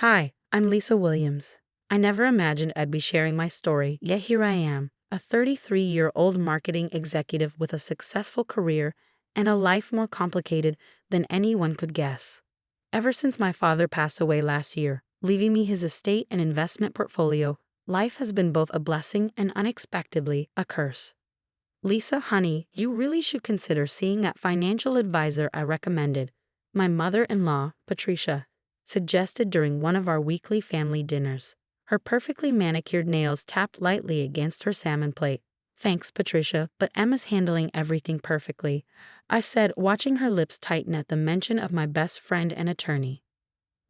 Hi, I'm Lisa Williams. I never imagined I'd be sharing my story, yet here I am, a 33-year-old marketing executive with a successful career and a life more complicated than anyone could guess. Ever since my father passed away last year, leaving me his estate and investment portfolio, life has been both a blessing and unexpectedly a curse. Lisa, honey, you really should consider seeing that financial advisor I recommended. My mother-in-law, Patricia, suggested during one of our weekly family dinners. Her perfectly manicured nails tapped lightly against her salmon plate. Thanks, Patricia, but Emma's handling everything perfectly, I said, watching her lips tighten at the mention of my best friend and attorney.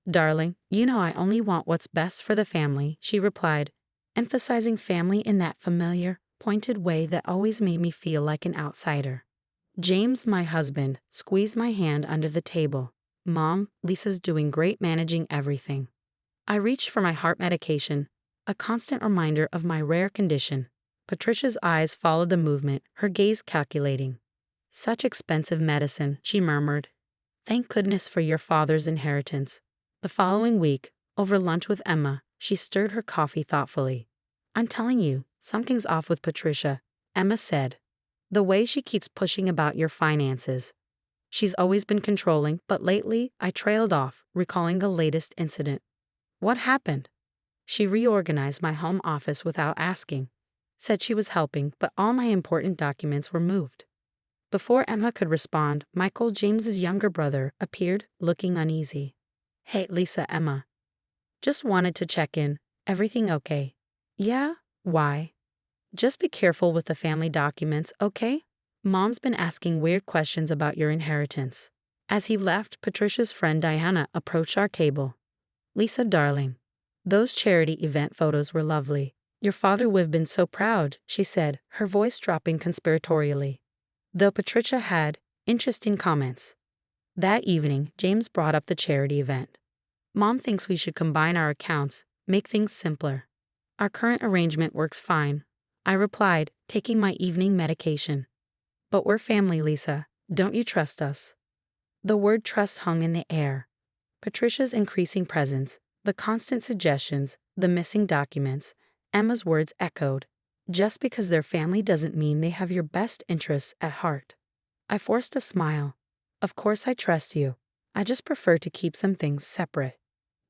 Darling, you know I only want what's best for the family, she replied, emphasizing family in that familiar, pointed way that always made me feel like an outsider. James, my husband, squeezed my hand under the table. Mom, Lisa's doing great managing everything. I reached for my heart medication, a constant reminder of my rare condition. Patricia's eyes followed the movement, her gaze calculating. Such expensive medicine, she murmured. Thank goodness for your father's inheritance. The following week, over lunch with Emma, she stirred her coffee thoughtfully. I'm telling you, something's off with Patricia, Emma said. The way she keeps pushing about your finances. She's always been controlling, but lately, I trailed off, recalling the latest incident. What happened? She reorganized my home office without asking. Said she was helping, but all my important documents were moved. Before Emma could respond, Michael, James's younger brother, appeared, looking uneasy. Hey, Lisa, Emma. Just wanted to check in. Everything okay? Yeah? Why? Just be careful with the family documents, okay? Mom's been asking weird questions about your inheritance. As he left, Patricia's friend Diana approached our table. Lisa, darling. Those charity event photos were lovely. Your father would have been so proud, she said, her voice dropping conspiratorially. Though Patricia had interesting comments. That evening, James brought up the charity event. Mom thinks we should combine our accounts, make things simpler. Our current arrangement works fine, I replied, taking my evening medication. But we're family, Lisa. Don't you trust us? The word trust hung in the air. Patricia's increasing presence, the constant suggestions, the missing documents, Emma's words echoed. Just because they're family doesn't mean they have your best interests at heart. I forced a smile. Of course I trust you. I just prefer to keep some things separate.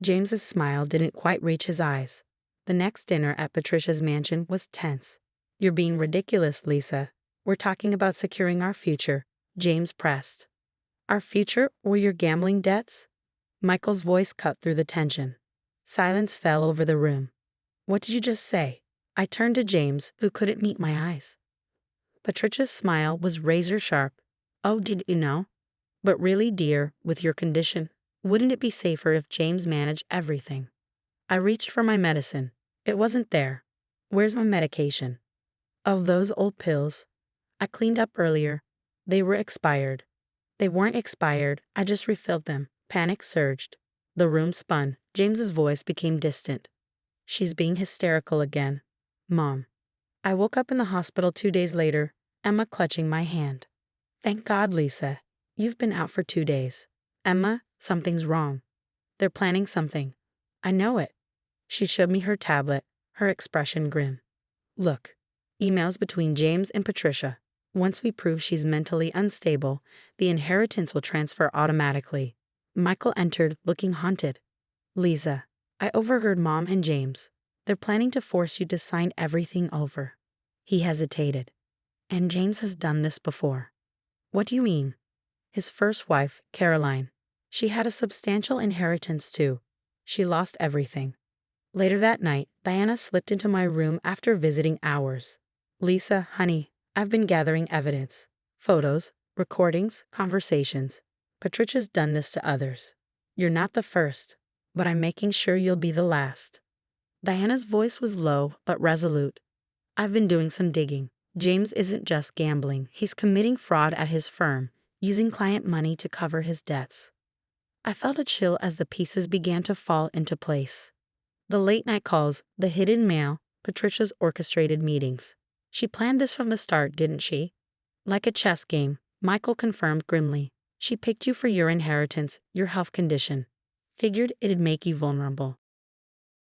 James's smile didn't quite reach his eyes. The next dinner at Patricia's mansion was tense. You're being ridiculous, Lisa. We're talking about securing our future, James pressed. Our future or your gambling debts? Michael's voice cut through the tension. Silence fell over the room. What did you just say? I turned to James, who couldn't meet my eyes. Patricia's smile was razor sharp. Oh, did you know? But really, dear, with your condition, wouldn't it be safer if James managed everything? I reached for my medicine. It wasn't there. Where's my medication? Oh, those old pills. I cleaned up earlier. They were expired. They weren't expired, I just refilled them. Panic surged. The room spun. James's voice became distant. She's being hysterical again. Mom. I woke up in the hospital 2 days later, Emma clutching my hand. Thank God, Lisa. You've been out for 2 days. Emma, something's wrong. They're planning something. I know it. She showed me her tablet, her expression grim. Look. Emails between James and Patricia. Once we prove she's mentally unstable, the inheritance will transfer automatically. Michael entered, looking haunted. Lisa, I overheard Mom and James. They're planning to force you to sign everything over. He hesitated. And James has done this before. What do you mean? His first wife, Caroline. She had a substantial inheritance too. She lost everything. Later that night, Diana slipped into my room after visiting hours. Lisa, honey, I've been gathering evidence. Photos, recordings, conversations. Patricia's done this to others. You're not the first, but I'm making sure you'll be the last. Diana's voice was low but resolute. I've been doing some digging. James isn't just gambling. He's committing fraud at his firm, using client money to cover his debts. I felt a chill as the pieces began to fall into place. The late-night calls, the hidden mail, Patricia's orchestrated meetings. She planned this from the start, didn't she? Like a chess game, Michael confirmed grimly. She picked you for your inheritance, your health condition. Figured it'd make you vulnerable.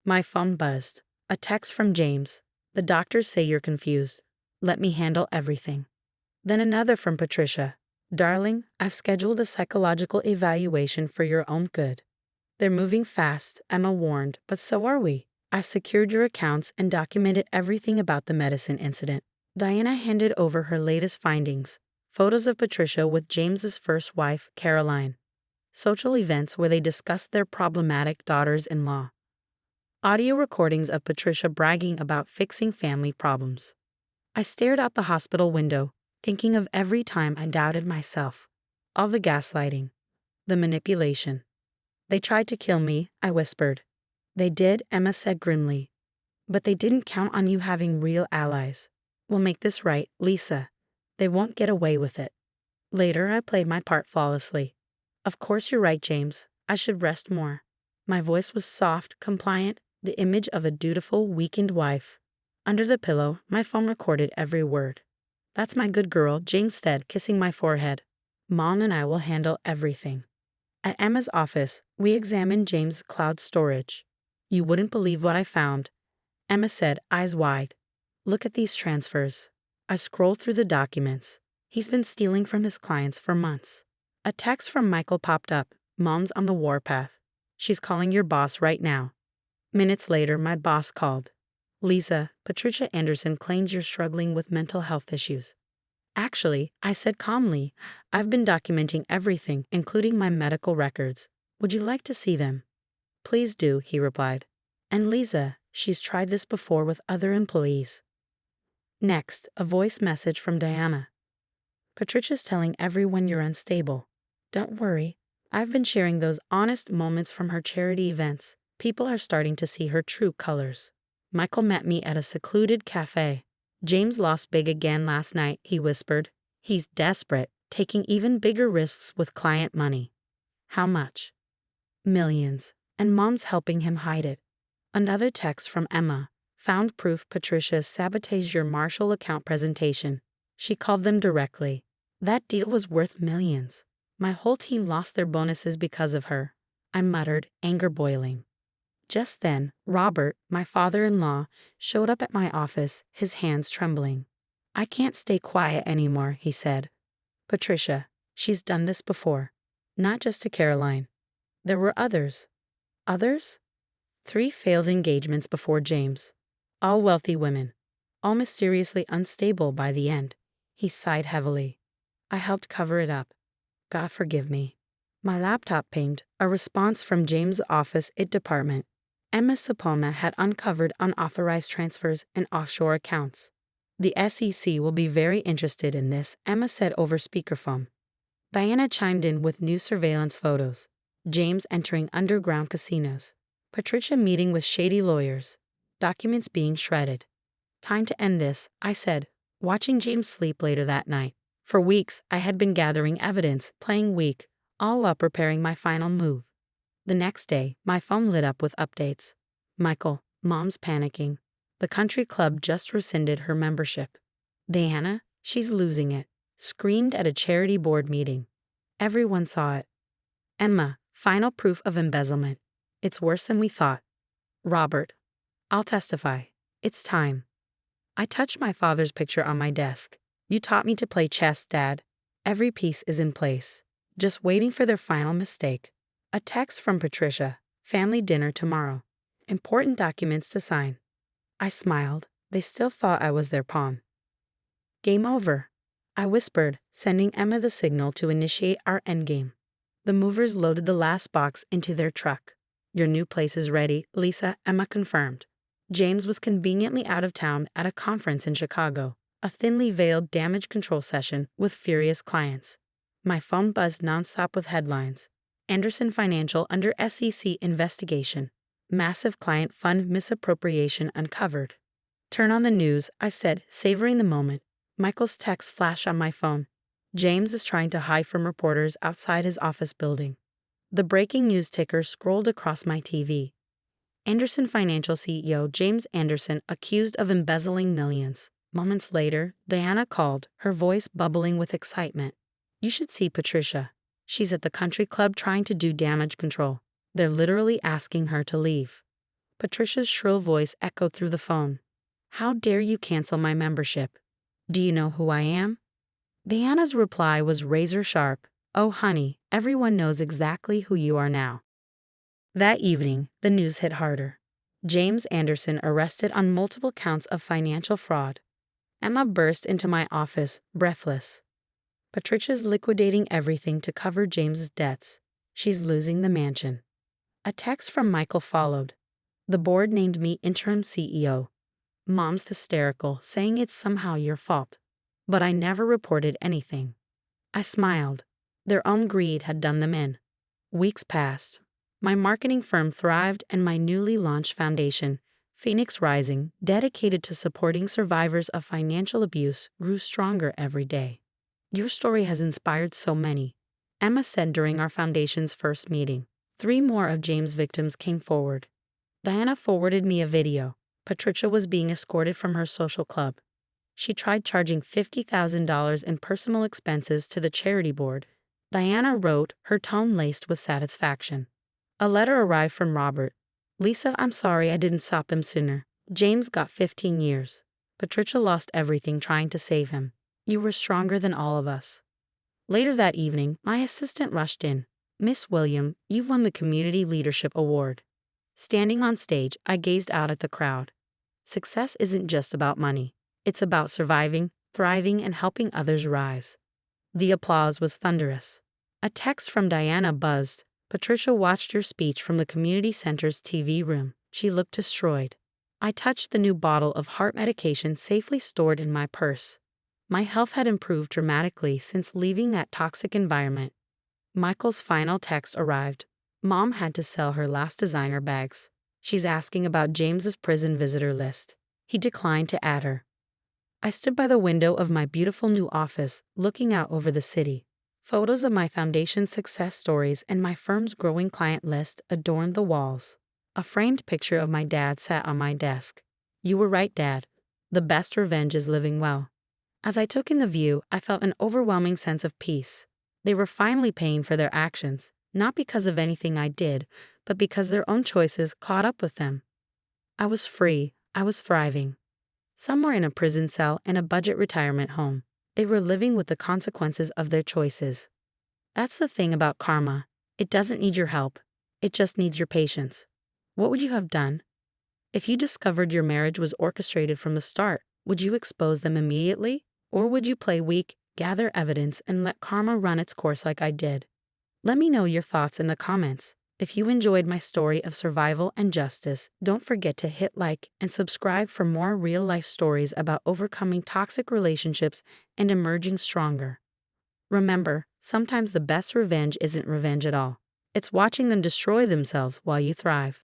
My phone buzzed. A text from James. The doctors say you're confused. Let me handle everything. Then another from Patricia. Darling, I've scheduled a psychological evaluation for your own good. They're moving fast, Emma warned, but so are we. I've secured your accounts and documented everything about the medicine incident. Diana handed over her latest findings. Photos of Patricia with James's first wife, Caroline. Social events where they discussed their problematic daughters-in-law. Audio recordings of Patricia bragging about fixing family problems. I stared out the hospital window, thinking of every time I doubted myself. All the gaslighting. The manipulation. They tried to kill me, I whispered. They did, Emma said grimly. But they didn't count on you having real allies. We'll make this right, Lisa. They won't get away with it. Later, I played my part flawlessly. Of course you're right, James. I should rest more. My voice was soft, compliant, the image of a dutiful, weakened wife. Under the pillow, my phone recorded every word. That's my good girl, James said, kissing my forehead. Mom and I will handle everything. At Emma's office, we examined James' cloud storage. You wouldn't believe what I found, Emma said, eyes wide. Look at these transfers. I scrolled through the documents. He's been stealing from his clients for months. A text from Michael popped up. Mom's on the warpath. She's calling your boss right now. Minutes later, my boss called. Lisa, Patricia Anderson claims you're struggling with mental health issues. Actually, I said calmly, I've been documenting everything, including my medical records. Would you like to see them? Please do, he replied. And Lisa, she's tried this before with other employees. Next, a voice message from Diana. Patricia's telling everyone you're unstable. Don't worry, I've been sharing those honest moments from her charity events. People are starting to see her true colors. Michael met me at a secluded cafe. James lost big again last night, he whispered. He's desperate, taking even bigger risks with client money. How much? Millions, and Mom's helping him hide it. Another text from Emma. Found proof Patricia sabotaged your Marshall account presentation. She called them directly. That deal was worth millions. My whole team lost their bonuses because of her. I muttered, anger boiling. Just then, Robert, my father-in-law, showed up at my office, his hands trembling. I can't stay quiet anymore, he said. Patricia, she's done this before. Not just to Caroline. There were others. Others? 3 failed engagements before James. All wealthy women. All mysteriously unstable by the end. He sighed heavily. I helped cover it up. God forgive me. My laptop pinged, a response from James' office department. Emma Sapona had uncovered unauthorized transfers and offshore accounts. The SEC will be very interested in this, Emma said over speakerphone. Diana chimed in with new surveillance photos. James entering underground casinos. Patricia meeting with shady lawyers. Documents being shredded. Time to end this, I said, watching James sleep later that night. For weeks, I had been gathering evidence, playing weak, all while preparing my final move. The next day, my phone lit up with updates. Michael, Mom's panicking. The country club just rescinded her membership. Diana, she's losing it. Screamed at a charity board meeting. Everyone saw it. Emma, final proof of embezzlement. It's worse than we thought. Robert, I'll testify. It's time. I touched my father's picture on my desk. You taught me to play chess, Dad. Every piece is in place. Just waiting for their final mistake. A text from Patricia. Family dinner tomorrow. Important documents to sign. I smiled. They still thought I was their pawn. Game over, I whispered, sending Emma the signal to initiate our endgame. The movers loaded the last box into their truck. Your new place is ready, Lisa, Emma confirmed. James was conveniently out of town at a conference in Chicago, a thinly veiled damage control session with furious clients. My phone buzzed nonstop with headlines. Anderson Financial under SEC investigation. Massive client fund misappropriation uncovered. Turn on the news, I said, savoring the moment. Michael's text flashed on my phone. James is trying to hide from reporters outside his office building. The breaking news ticker scrolled across my TV. Anderson Financial CEO James Anderson accused of embezzling millions. Moments later, Diana called, her voice bubbling with excitement. You should see Patricia. She's at the country club trying to do damage control. They're literally asking her to leave. Patricia's shrill voice echoed through the phone. How dare you cancel my membership? Do you know who I am? Diana's reply was razor sharp. Oh, honey, everyone knows exactly who you are now. That evening, the news hit harder. James Anderson arrested on multiple counts of financial fraud. Emma burst into my office, breathless. Patricia's liquidating everything to cover James's debts. She's losing the mansion. A text from Michael followed. The board named me interim CEO. Mom's hysterical, saying it's somehow your fault. But I never reported anything. I smiled. Their own greed had done them in. Weeks passed. My marketing firm thrived and my newly launched foundation, Phoenix Rising, dedicated to supporting survivors of financial abuse, grew stronger every day. Your story has inspired so many, Emma said during our foundation's first meeting. 3 more of James' victims came forward. Diana forwarded me a video. Patricia was being escorted from her social club. She tried charging $50,000 in personal expenses to the charity board. Diana wrote, her tone laced with satisfaction. A letter arrived from Robert. Lisa, I'm sorry I didn't stop them sooner. James got 15 years. Patricia lost everything trying to save him. You were stronger than all of us. Later that evening, my assistant rushed in. Miss William, you've won the Community Leadership Award. Standing on stage, I gazed out at the crowd. Success isn't just about money. It's about surviving, thriving, and helping others rise. The applause was thunderous. A text from Diana buzzed. Patricia watched your speech from the community center's TV room. She looked destroyed. I touched the new bottle of heart medication safely stored in my purse. My health had improved dramatically since leaving that toxic environment. Michael's final text arrived. Mom had to sell her last designer bags. She's asking about James's prison visitor list. He declined to add her. I stood by the window of my beautiful new office, looking out over the city. Photos of my foundation's success stories and my firm's growing client list adorned the walls. A framed picture of my dad sat on my desk. You were right, Dad. The best revenge is living well. As I took in the view, I felt an overwhelming sense of peace. They were finally paying for their actions, not because of anything I did, but because their own choices caught up with them. I was free. I was thriving. Some were in a prison cell and a budget retirement home. They were living with the consequences of their choices. That's the thing about karma. It doesn't need your help. It just needs your patience. What would you have done? If you discovered your marriage was orchestrated from the start, would you expose them immediately? Or would you play weak, gather evidence, and let karma run its course like I did? Let me know your thoughts in the comments. If you enjoyed my story of survival and justice, don't forget to hit like and subscribe for more real-life stories about overcoming toxic relationships and emerging stronger. Remember, sometimes the best revenge isn't revenge at all. It's watching them destroy themselves while you thrive.